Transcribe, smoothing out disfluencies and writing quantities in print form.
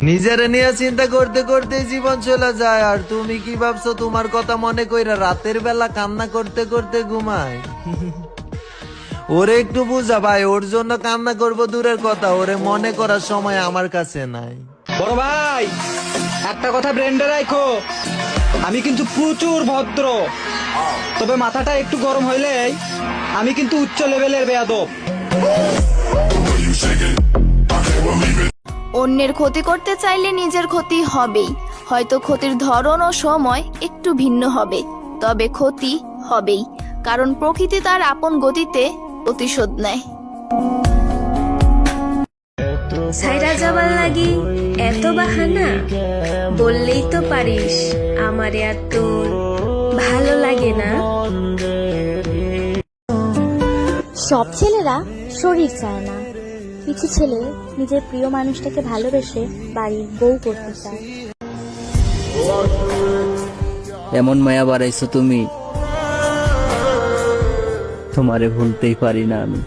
নিজেরে নিয়ে চিন্তা করতে করতে জীবন চলে যায়, আর তুমি কি ভাবছো তোমার কথা মনে কইরা রাতের বেলা কান্না করতে করতে ঘুমায়? ওরে একটু বুঝা ভাই, ওর জন্য কান্না করব দূরের কথা, ওরে মনে করার সময় আমার কাছে নাই। বড় ভাই, একটা কথা ব্রেন্ডে রাখো, আমি কিন্তু প্রচুর ভদ্র, তবে মাথাটা একটু গরম হইলেই আমি কিন্তু উচ্চ লেভেলের বেয়াদব। অন্যের ক্ষতি করতে চাইলে নিজের ক্ষতি হবেই, হয়তো ক্ষতির ধরন ও সময় একটু ভিন্ন হবে, তবে ক্ষতি হবেই, কারণ প্রকৃতি তার আপন গতিতে প্রতিশোধ নেয়। ছাইরা যাবার লাগি এত বাহানা, বললেই তো পারিস আমারে আর তোর ভালো লাগে না। সব ছেলেরা শরীর চায় না, কিছু ছেলে নিজের প্রিয় মানুষটাকে ভালোবেসে বাড়ির বউ করতে চায়। এমন মায়া বাড়াইছো তুমি, তোমারে ভুলতেই পারি না আমি।